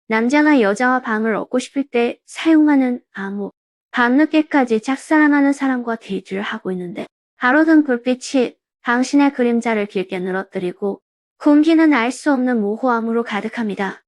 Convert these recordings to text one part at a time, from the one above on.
남자가 여자와 밤을 얻고 싶을 때 사용하는 암호. 밤늦게까지 짝사랑하는 사람과 데이트를 하고 있는데 바로 든 불빛이 당신의 그림자를 길게 늘어뜨리고 공기는 알 수 없는 모호함으로 가득합니다.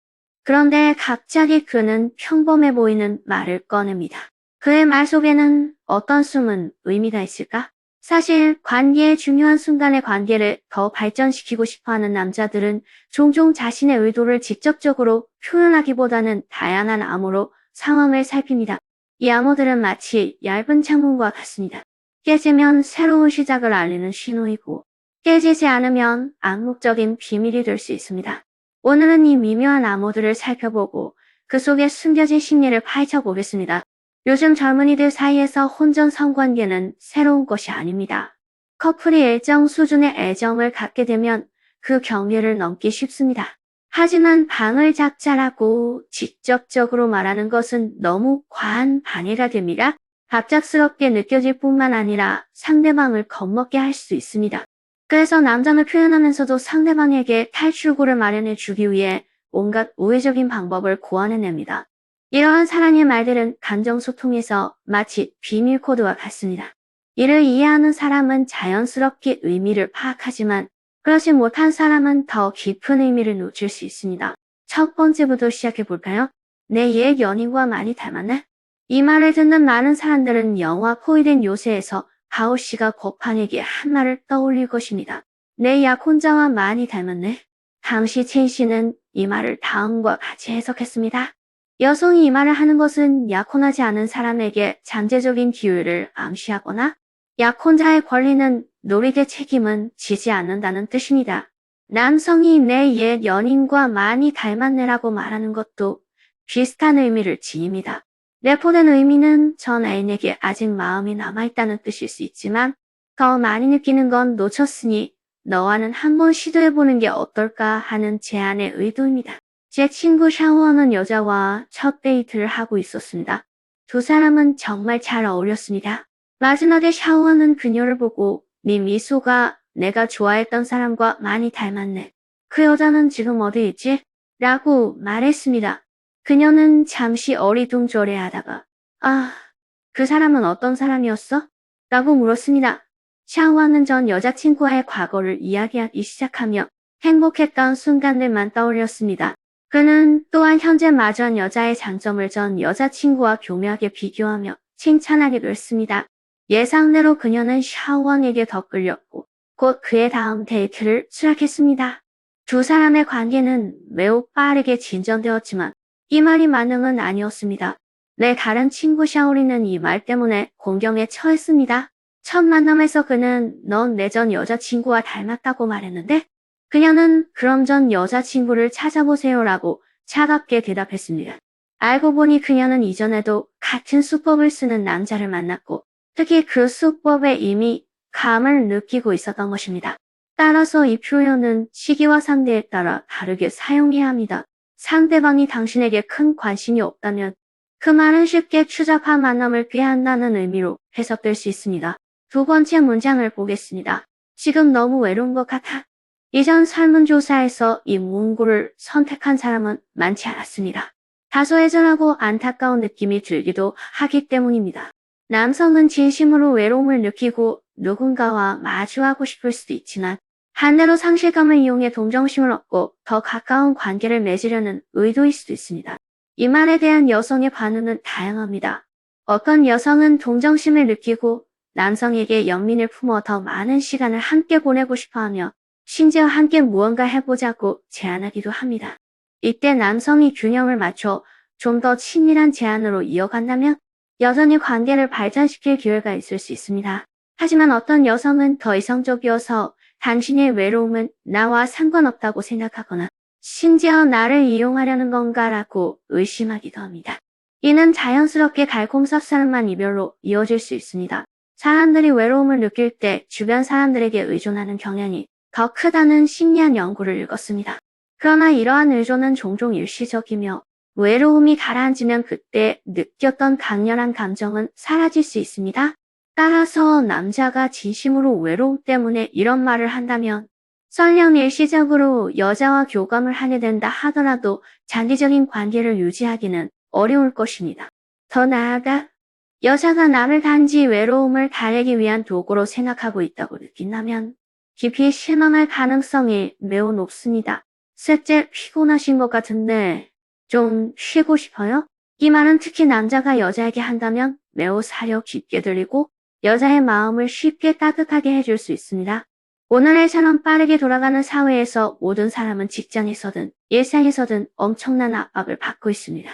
그런데 갑자기 그는 평범해 보이는 말을 꺼냅니다. 그의 말 속에는 어떤 숨은 의미가 있을까? 사실 관계의 중요한 순간의 관계를 더 발전시키고 싶어하는 남자들은 종종 자신의 의도를 직접적으로 표현하기보다는 다양한 암호로 상황을 살핍니다. 이 암호들은 마치 얇은 창문과 같습니다. 깨지면 새로운 시작을 알리는 신호이고 깨지지 않으면 암묵적인 비밀이 될 수 있습니다. 오늘은 이 미묘한 암호들을 살펴보고 그 속에 숨겨진 심리를 파헤쳐 보겠습니다. 요즘 젊은이들 사이에서 혼전 성관계는 새로운 것이 아닙니다. 커플이 일정 수준의 애정을 갖게 되면 그 경계를 넘기 쉽습니다. 하지만 방을 작자라고 직접적으로 말하는 것은 너무 과한 방해가 됩니다. 갑작스럽게 느껴질 뿐만 아니라 상대방을 겁먹게 할 수 있습니다. 그래서 남장을 표현하면서도 상대방에게 탈출구를 마련해 주기 위해 온갖 우회적인 방법을 고안해냅니다. 이러한 사랑의 말들은 감정소통에서 마치 비밀 코드와 같습니다. 이를 이해하는 사람은 자연스럽게 의미를 파악하지만 그렇지 못한 사람은 더 깊은 의미를 놓칠 수 있습니다. 첫 번째부터 시작해 볼까요? 내 옛 연인과 많이 닮았네? 이 말을 듣는 많은 사람들은 영화 포위된 요새에서 바오 씨가 고팡에게 한 말을 떠올릴 것입니다. 내 약혼자와 많이 닮았네. 당시 첸 씨는 이 말을 다음과 같이 해석했습니다. 여성이 이 말을 하는 것은 약혼하지 않은 사람에게 잠재적인 기회를 암시하거나 약혼자의 권리는 노리되 책임은 지지 않는다는 뜻입니다. 남성이 내 옛 연인과 많이 닮았네라고 말하는 것도 비슷한 의미를 지닙니다. 내포된 의미는 전 애인에게 아직 마음이 남아있다는 뜻일 수 있지만 더 많이 느끼는 건 놓쳤으니 너와는 한번 시도해보는 게 어떨까 하는 제안의 의도입니다. 제 친구 샤오원은 여자와 첫 데이트를 하고 있었습니다. 두 사람은 정말 잘 어울렸습니다. 마지막에 샤오원은 그녀를 보고 네 미소가 내가 좋아했던 사람과 많이 닮았네. 그 여자는 지금 어디 있지? 라고 말했습니다. 그녀는 잠시 어리둥절해하다가 그 사람은 어떤 사람이었어? 라고 물었습니다. 샤오와는 전 여자친구와의 과거를 이야기하기 시작하며 행복했던 순간들만 떠올렸습니다. 그는 또한 현재 마주한 여자의 장점을 전 여자친구와 교묘하게 비교하며 칭찬하기도 했습니다. 예상대로 그녀는 샤오원에게 더 끌렸고 곧 그의 다음 데이트를 수락했습니다. 두 사람의 관계는 매우 빠르게 진전되었지만 이 말이 만능은 아니었습니다. 내 다른 친구 샤오리는 이 말 때문에 공경에 처했습니다. 첫 만남에서 그는 넌 내 전 여자친구와 닮았다고 말했는데 그녀는 그럼 전 여자친구를 찾아보세요라고 차갑게 대답했습니다. 알고 보니 그녀는 이전에도 같은 수법을 쓰는 남자를 만났고 특히 그 수법에 이미 감을 느끼고 있었던 것입니다. 따라서 이 표현은 시기와 상대에 따라 다르게 사용해야 합니다. 상대방이 당신에게 큰 관심이 없다면 그 말은 쉽게 추잡한 만남을 꾀한다는 의미로 해석될 수 있습니다. 두 번째 문장을 보겠습니다. 지금 너무 외로운 것 같아. 이전 설문조사에서 이 문구를 선택한 사람은 많지 않았습니다. 다소 애절하고 안타까운 느낌이 들기도 하기 때문입니다. 남성은 진심으로 외로움을 느끼고 누군가와 마주하고 싶을 수도 있지만 반대로 상실감을 이용해 동정심을 얻고 더 가까운 관계를 맺으려는 의도일 수도 있습니다. 이 말에 대한 여성의 반응은 다양합니다. 어떤 여성은 동정심을 느끼고 남성에게 연민을 품어 더 많은 시간을 함께 보내고 싶어하며 심지어 함께 무언가 해보자고 제안하기도 합니다. 이때 남성이 균형을 맞춰 좀 더 친밀한 제안으로 이어간다면 여전히 관계를 발전시킬 기회가 있을 수 있습니다. 하지만 어떤 여성은 더 이성적이어서 당신의 외로움은 나와 상관없다고 생각하거나 심지어 나를 이용하려는 건가라고 의심하기도 합니다. 이는 자연스럽게 갈공섭사름한 이별로 이어질 수 있습니다. 사람들이 외로움을 느낄 때 주변 사람들에게 의존하는 경향이 더 크다는 심리학 연구를 읽었습니다. 그러나 이러한 의존은 종종 일시적이며 외로움이 가라앉으면 그때 느꼈던 강렬한 감정은 사라질 수 있습니다. 따라서 남자가 진심으로 외로움 때문에 이런 말을 한다면 설령 일시적으로 여자와 교감을 하게 된다 하더라도 장기적인 관계를 유지하기는 어려울 것입니다. 더 나아가 여자가 나를 단지 외로움을 달래기 위한 도구로 생각하고 있다고 느낀다면 깊이 실망할 가능성이 매우 높습니다. 셋째, 피곤하신 것 같은데 좀 쉬고 싶어요? 이 말은 특히 남자가 여자에게 한다면 매우 사려 깊게 들리고 여자의 마음을 쉽게 따뜻하게 해줄 수 있습니다. 오늘날처럼 빠르게 돌아가는 사회에서 모든 사람은 직장에서든 일상에서든 엄청난 압박을 받고 있습니다.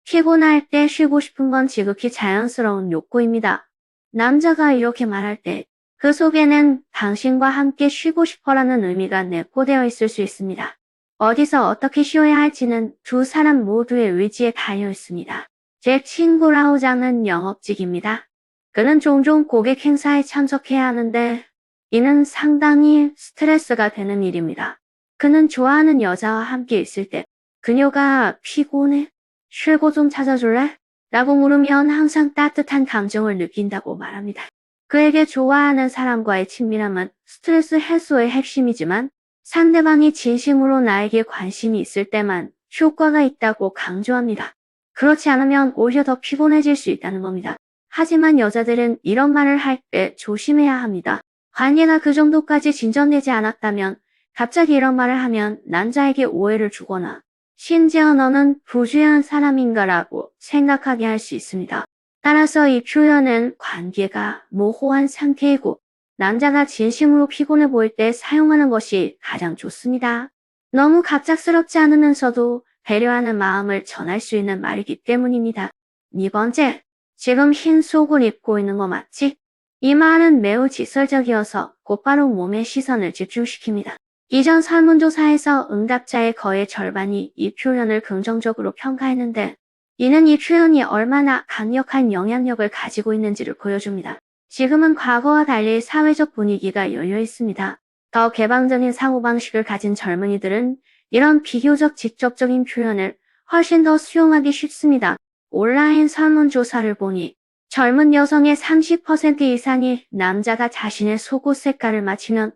피곤할 때 쉬고 싶은 건 지극히 자연스러운 욕구입니다. 남자가 이렇게 말할 때 그 속에는 당신과 함께 쉬고 싶어라는 의미가 내포되어 있을 수 있습니다. 어디서 어떻게 쉬어야 할지는 두 사람 모두의 의지에 달려 있습니다. 제 친구 라오장은 영업직입니다. 그는 종종 고객 행사에 참석해야 하는데 이는 상당히 스트레스가 되는 일입니다. 그는 좋아하는 여자와 함께 있을 때 그녀가 피곤해? 쉬고 좀 찾아줄래? 라고 물으면 항상 따뜻한 감정을 느낀다고 말합니다. 그에게 좋아하는 사람과의 친밀함은 스트레스 해소의 핵심이지만 상대방이 진심으로 나에게 관심이 있을 때만 효과가 있다고 강조합니다. 그렇지 않으면 오히려 더 피곤해질 수 있다는 겁니다. 하지만 여자들은 이런 말을 할 때 조심해야 합니다. 관계가 그 정도까지 진전되지 않았다면 갑자기 이런 말을 하면 남자에게 오해를 주거나 심지어 너는 부주의한 사람인가라고 생각하게 할 수 있습니다. 따라서 이 표현은 관계가 모호한 상태이고 남자가 진심으로 피곤해 보일 때 사용하는 것이 가장 좋습니다. 너무 갑작스럽지 않으면서도 배려하는 마음을 전할 수 있는 말이기 때문입니다. 네 번째, 지금 흰 속을 입고 있는 거 맞지? 이 말은 매우 직설적이어서 곧바로 몸의 시선을 집중시킵니다. 이전 설문조사에서 응답자의 거의 절반이 이 표현을 긍정적으로 평가했는데 이는 이 표현이 얼마나 강력한 영향력을 가지고 있는지를 보여줍니다. 지금은 과거와 달리 사회적 분위기가 열려 있습니다. 더 개방적인 사고방식을 가진 젊은이들은 이런 비교적 직접적인 표현을 훨씬 더 수용하기 쉽습니다. 온라인 설문조사를 보니 젊은 여성의 30% 이상이 남자가 자신의 속옷 색깔을 맞히면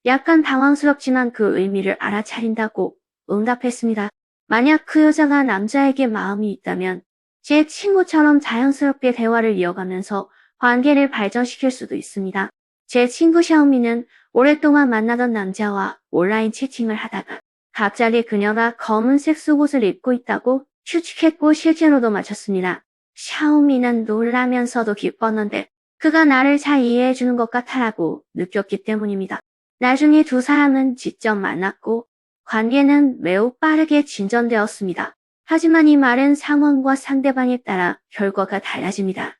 약간 당황스럽지만 그 의미를 알아차린다고 응답했습니다. 만약 그 여자가 남자에게 마음이 있다면 제 친구처럼 자연스럽게 대화를 이어가면서 관계를 발전시킬 수도 있습니다. 제 친구 샤오미는 오랫동안 만나던 남자와 온라인 채팅을 하다가 갑자기 그녀가 검은색 속옷을 입고 있다고 추측했고 실제로도 맞췄습니다. 샤오미는 놀라면서도 기뻤는데 그가 나를 잘 이해해주는 것 같아라고 느꼈기 때문입니다. 나중에 두 사람은 직접 만났고 관계는 매우 빠르게 진전되었습니다. 하지만 이 말은 상황과 상대방에 따라 결과가 달라집니다.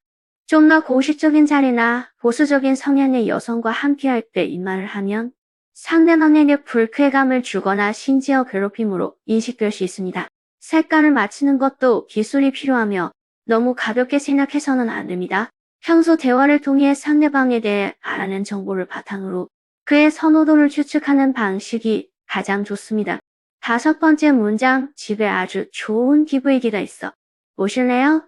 좀 더 고시적인 자리나 보수적인 성향의 여성과 함께할 때 이 말을 하면 상대방에게 불쾌감을 주거나 심지어 괴롭힘으로 인식될 수 있습니다. 색깔을 맞추는 것도 기술이 필요하며 너무 가볍게 생각해서는 안 됩니다. 평소 대화를 통해 상대방에 대해 알아낸 정보를 바탕으로 그의 선호도를 추측하는 방식이 가장 좋습니다. 다섯 번째 문장, 집에 아주 좋은 DVD가 있어. 보실래요?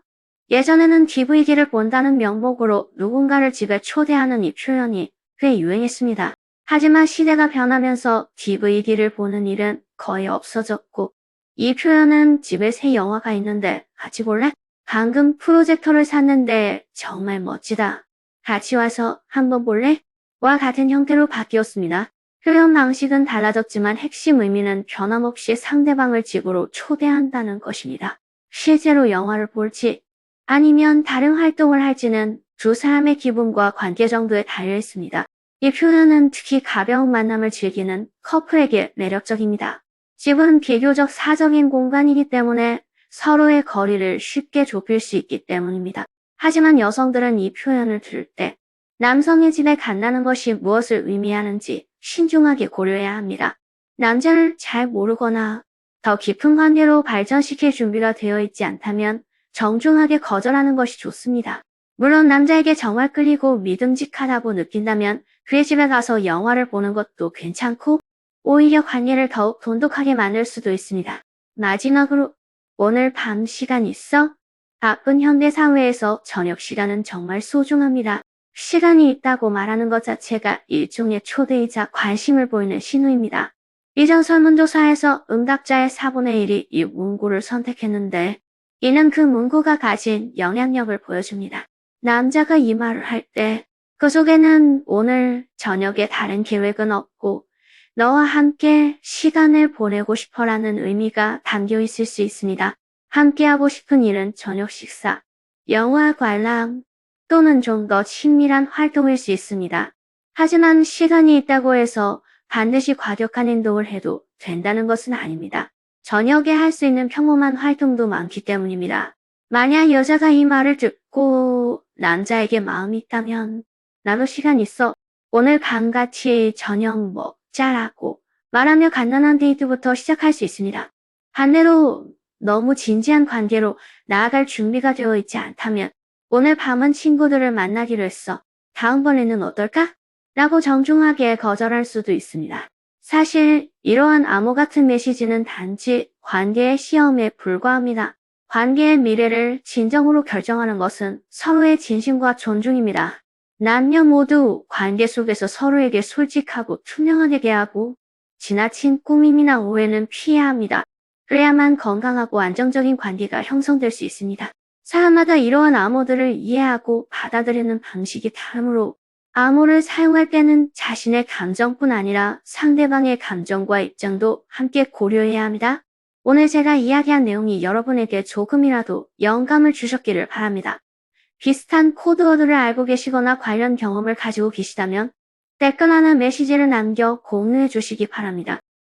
예전에는 DVD를 본다는 명목으로 누군가를 집에 초대하는 이 표현이 꽤 유행했습니다. 하지만 시대가 변하면서 DVD를 보는 일은 거의 없어졌고 이 표현은 집에 새 영화가 있는데 같이 볼래? 방금 프로젝터를 샀는데 정말 멋지다. 같이 와서 한번 볼래? 와 같은 형태로 바뀌었습니다. 표현 방식은 달라졌지만 핵심 의미는 변함없이 상대방을 집으로 초대한다는 것입니다. 실제로 영화를 볼지 아니면 다른 활동을 할지는 두 사람의 기분과 관계 정도에 달려 있습니다. 이 표현은 특히 가벼운 만남을 즐기는 커플에게 매력적입니다. 집은 비교적 사적인 공간이기 때문에 서로의 거리를 쉽게 좁힐 수 있기 때문입니다. 하지만 여성들은 이 표현을 들을 때 남성의 집에 간다는 것이 무엇을 의미하는지 신중하게 고려해야 합니다. 남자를 잘 모르거나 더 깊은 관계로 발전시킬 준비가 되어 있지 않다면 정중하게 거절하는 것이 좋습니다. 물론 남자에게 정말 끌리고 믿음직하다고 느낀다면 그의 집에 가서 영화를 보는 것도 괜찮고 오히려 관계를 더욱 돈독하게 만들 수도 있습니다. 마지막으로 오늘 밤 시간 있어? 바쁜 현대 사회에서 저녁 시간은 정말 소중합니다. 시간이 있다고 말하는 것 자체가 일종의 초대이자 관심을 보이는 신호입니다. 이전 설문조사에서 응답자의 4분의 1이 이 문구를 선택했는데 이는 그 문구가 가진 영향력을 보여줍니다. 남자가 이 말을 할 때 그 속에는 오늘 저녁에 다른 계획은 없고 너와 함께 시간을 보내고 싶어라는 의미가 담겨 있을 수 있습니다. 함께하고 싶은 일은 저녁 식사, 영화 관람 또는 좀 더 친밀한 활동일 수 있습니다. 하지만 시간이 있다고 해서 반드시 과격한 행동을 해도 된다는 것은 아닙니다. 저녁에 할 수 있는 평범한 활동도 많기 때문입니다. 만약 여자가 이 말을 듣고 남자에게 마음이 있다면 나도 시간 있어. 오늘 밤 같이 저녁 먹자라고 말하며 간단한 데이트부터 시작할 수 있습니다. 반대로 너무 진지한 관계로 나아갈 준비가 되어 있지 않다면 오늘 밤은 친구들을 만나기로 했어. 다음번에는 어떨까? 라고 정중하게 거절할 수도 있습니다. 사실 이러한 암호 같은 메시지는 단지 관계의 시험에 불과합니다. 관계의 미래를 진정으로 결정하는 것은 서로의 진심과 존중입니다. 남녀 모두 관계 속에서 서로에게 솔직하고 투명하게 대하고 지나친 꾸밈이나 오해는 피해야 합니다. 그래야만 건강하고 안정적인 관계가 형성될 수 있습니다. 사람마다 이러한 암호들을 이해하고 받아들이는 방식이 다르므로 암호를 사용할 때는 자신의 감정뿐 아니라 상대방의 감정과 입장도 함께 고려해야 합니다. 오늘 제가 이야기한 내용이 여러분에게 조금이라도 영감을 주셨기를 바랍니다. 비슷한 코드워드를 알고 계시거나 관련 경험을 가지고 계시다면 댓글 하나 메시지를 남겨 공유해 주시기 바랍니다.